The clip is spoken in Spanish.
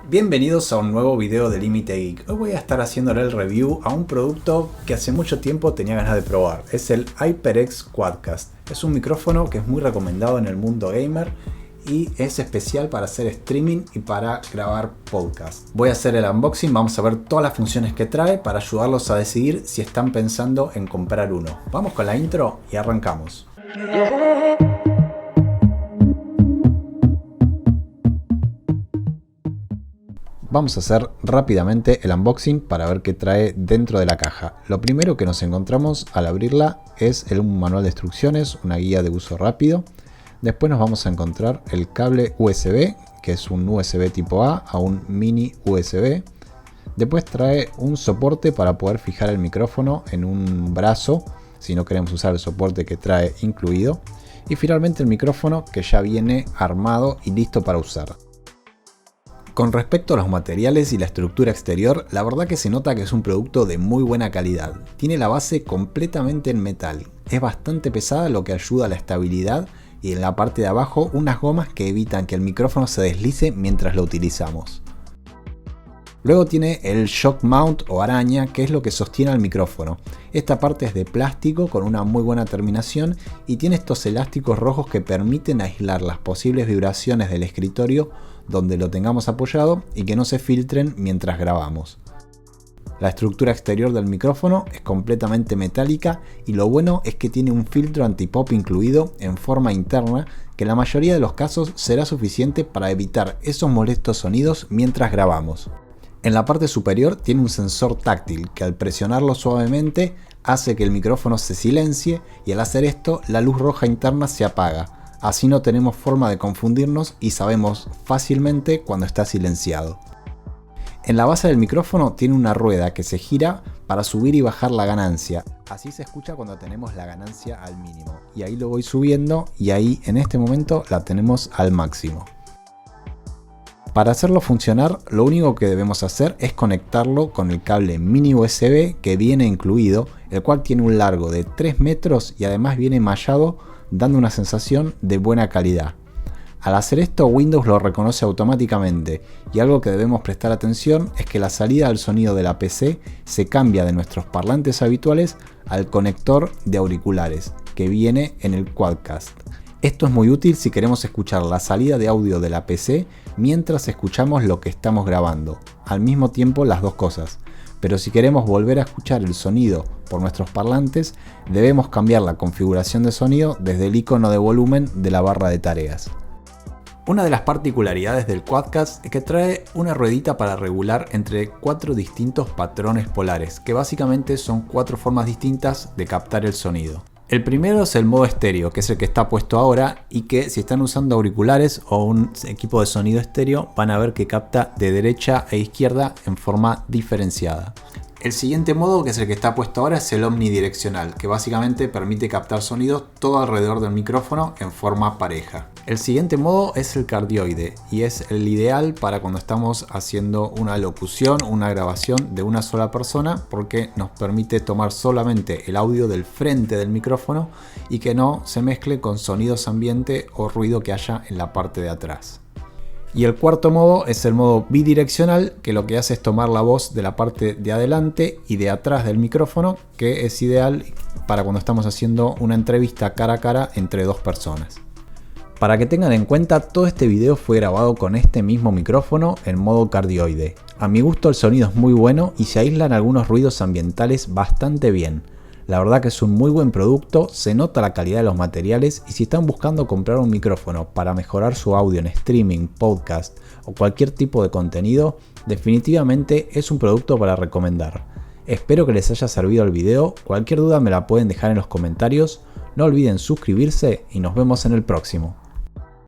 Bienvenidos a un nuevo video de Límite Geek. Hoy voy a estar haciéndole el review a un producto que hace mucho tiempo tenía ganas de probar. Es el HyperX Quadcast. Es un micrófono que es muy recomendado en el mundo gamer y es especial para hacer streaming y para grabar podcast. Voy a hacer el unboxing, vamos a ver todas las funciones que trae para ayudarlos a decidir si están pensando en comprar uno. Vamos con la intro y arrancamos. Vamos a hacer rápidamente el unboxing para ver qué trae dentro de la caja. Lo primero que nos encontramos al abrirla es un manual de instrucciones, una guía de uso rápido. Después nos vamos a encontrar el cable USB, que es un USB tipo A a un mini USB. Después trae un soporte para poder fijar el micrófono en un brazo, si no queremos usar el soporte que trae incluido. Y finalmente el micrófono que ya viene armado y listo para usar. Con respecto a los materiales y la estructura exterior, la verdad que se nota que es un producto de muy buena calidad. Tiene la base completamente en metal. Es bastante pesada, lo que ayuda a la estabilidad, y en la parte de abajo unas gomas que evitan que el micrófono se deslice mientras lo utilizamos. Luego tiene el shock mount o araña, que es lo que sostiene al micrófono. Esta parte es de plástico con una muy buena terminación y tiene estos elásticos rojos que permiten aislar las posibles vibraciones del escritorio donde lo tengamos apoyado y que no se filtren mientras grabamos. La estructura exterior del micrófono es completamente metálica y lo bueno es que tiene un filtro antipop incluido en forma interna que en la mayoría de los casos será suficiente para evitar esos molestos sonidos mientras grabamos. En la parte superior tiene un sensor táctil que al presionarlo suavemente hace que el micrófono se silencie y al hacer esto la luz roja interna se apaga. Así no tenemos forma de confundirnos y sabemos fácilmente cuando está silenciado. En la base del micrófono tiene una rueda que se gira para subir y bajar la ganancia. Así se escucha cuando tenemos la ganancia al mínimo. Y ahí lo voy subiendo y ahí en este momento la tenemos al máximo. Para hacerlo funcionar, lo único que debemos hacer es conectarlo con el cable mini USB que viene incluido, el cual tiene un largo de 3 metros y además viene mallado, dando una sensación de buena calidad. Al hacer esto, Windows lo reconoce automáticamente y algo que debemos prestar atención es que la salida del sonido de la PC se cambia de nuestros parlantes habituales al conector de auriculares que viene en el Quadcast. Esto es muy útil si queremos escuchar la salida de audio de la PC mientras escuchamos lo que estamos grabando, al mismo tiempo las dos cosas. Pero si queremos volver a escuchar el sonido por nuestros parlantes, debemos cambiar la configuración de sonido desde el icono de volumen de la barra de tareas. Una de las particularidades del Quadcast es que trae una ruedita para regular entre 4 distintos patrones polares, que básicamente son 4 formas distintas de captar el sonido. El primero es el modo estéreo, que es el que está puesto ahora y que si están usando auriculares o un equipo de sonido estéreo van a ver que capta de derecha e izquierda en forma diferenciada. El siguiente modo, que es el que está puesto ahora, es el omnidireccional, que básicamente permite captar sonidos todo alrededor del micrófono en forma pareja. El siguiente modo es el cardioide y es el ideal para cuando estamos haciendo una locución, una grabación de una sola persona, porque nos permite tomar solamente el audio del frente del micrófono y que no se mezcle con sonidos ambiente o ruido que haya en la parte de atrás. Y el cuarto modo es el modo bidireccional, que lo que hace es tomar la voz de la parte de adelante y de atrás del micrófono, que es ideal para cuando estamos haciendo una entrevista cara a cara entre dos personas. Para que tengan en cuenta, todo este video fue grabado con este mismo micrófono en modo cardioide. A mi gusto el sonido es muy bueno y se aíslan algunos ruidos ambientales bastante bien. La verdad que es un muy buen producto, se nota la calidad de los materiales y si están buscando comprar un micrófono para mejorar su audio en streaming, podcast o cualquier tipo de contenido, definitivamente es un producto para recomendar. Espero que les haya servido el video, cualquier duda me la pueden dejar en los comentarios, no olviden suscribirse y nos vemos en el próximo.